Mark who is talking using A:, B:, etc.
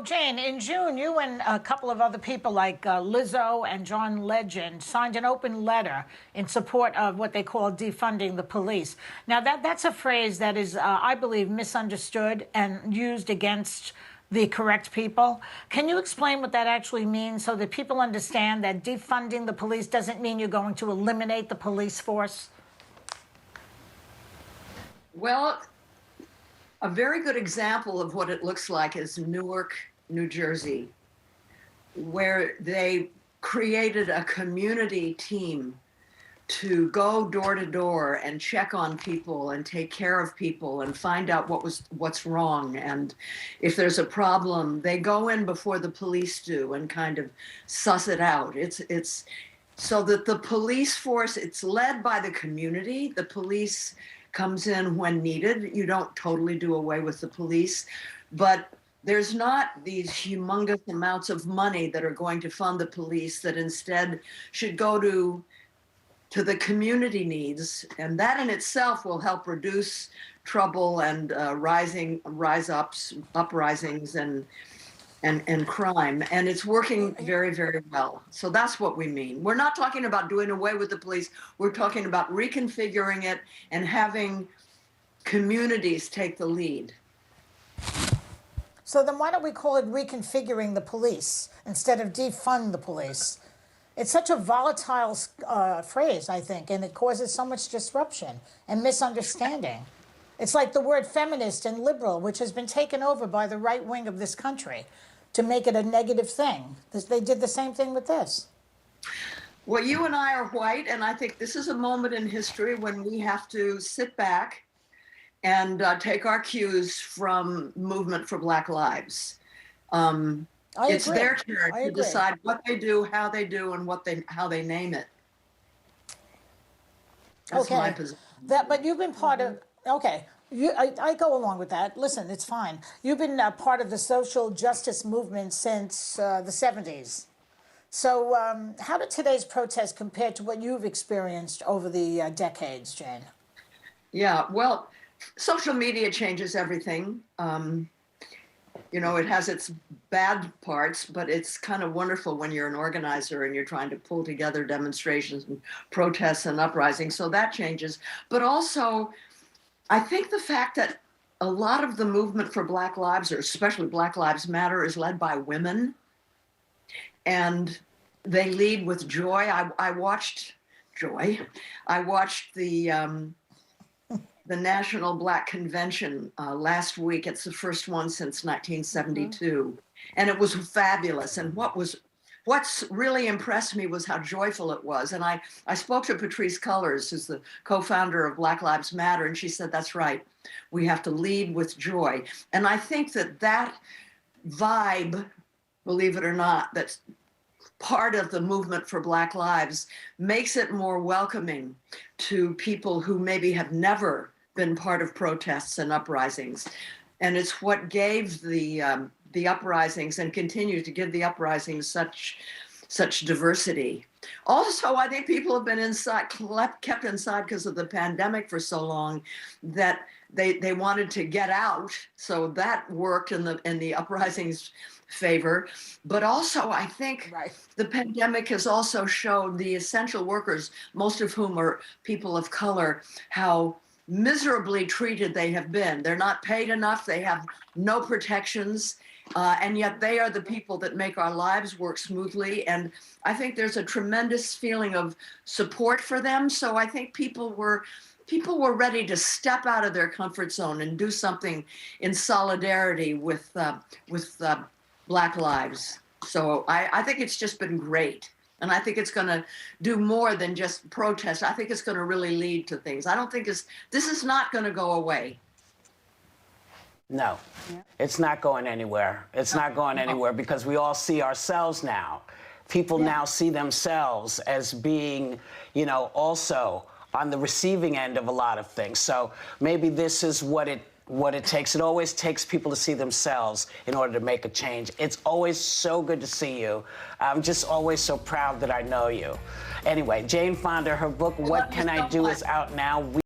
A: So, Jane, in June, you and a couple of other people like Lizzo and John Legend signed an open letter in support of what they call defunding the police. Now, that's a phrase that is, I believe, misunderstood and used against the correct people. Can you explain what that actually means so that people understand that defunding the police doesn't mean you're going to eliminate the police force?
B: Well, a very good example of what it looks like is Newark, New Jersey, where they created a community team to go door to door and check on people and take care of people and find out what's wrong. And if there's a problem, they go in before the police do and kind of suss it out. It's so that the police force, it's led by the community. The police comes in when needed. You don't totally do away with the police, but there's not these humongous amounts of money that are going to fund the police that instead should go to the community needs. And that in itself will help reduce trouble and uprisings and crime. And it's working very, very well. So that's what we mean. We're not talking about doing away with the police. We're talking about reconfiguring it and having communities take the lead.
A: So then why don't we call it reconfiguring the police instead of defund the police? It's such a volatile phrase, I think, and it causes so much disruption and misunderstanding. It's like the word feminist and liberal, which has been taken over by the right wing of this country to make it a negative thing. They did the same thing with this.
B: Well, you and I are white, and I think this is a moment in history when we have to sit back and take our cues from Movement for Black Lives. It's their turn to decide what they do, how they do, and how they name it. That's my position.
A: But you've been part of. Okay. I go along with that. Listen, it's fine. You've been part of the social justice movement since the 70s. So how did today's protest compare to what you've experienced over the decades, Jane?
B: Yeah, well, social media changes everything. It has its bad parts, but it's kind of wonderful when you're an organizer and you're trying to pull together demonstrations and protests and uprisings. So that changes. But also, I think the fact that a lot of the movement for Black Lives, or especially Black Lives Matter, is led by women, and they lead with joy. I watched the National Black Convention last week. It's the first one since 1972, and it was fabulous. And what's really impressed me was how joyful it was. And I spoke to Patrisse Cullors, who's the co-founder of Black Lives Matter, and she said, that's right, we have to lead with joy. And I think that vibe, believe it or not, that's part of the movement for Black Lives, makes it more welcoming to people who maybe have never been part of protests and uprisings. And it's what gave the uprisings and continues to give the uprisings such diversity. Also, I think people have been kept inside because of the pandemic for so long that they wanted to get out. So that worked in the uprisings' favor. But also, I think the pandemic has also shown the essential workers, most of whom are people of color, how miserably treated they have been. They're not paid enough. They have no protections. And yet they are the people that make our lives work smoothly. And I think there's a tremendous feeling of support for them. So I think people were ready to step out of their comfort zone and do something in solidarity with Black lives. So I think it's just been great. And I think it's going to do more than just protest. I think it's going to really lead to things. I don't think this is not going to go away.
C: No, it's not going anywhere. It's not going anywhere because we all see ourselves now. People now see themselves as being, also on the receiving end of a lot of things. So maybe this is what it takes. It always takes people to see themselves in order to make a change. It's always so good to see you. I'm just always so proud that I know you. Anyway, Jane Fonda, her book, What Can I Do, is out now.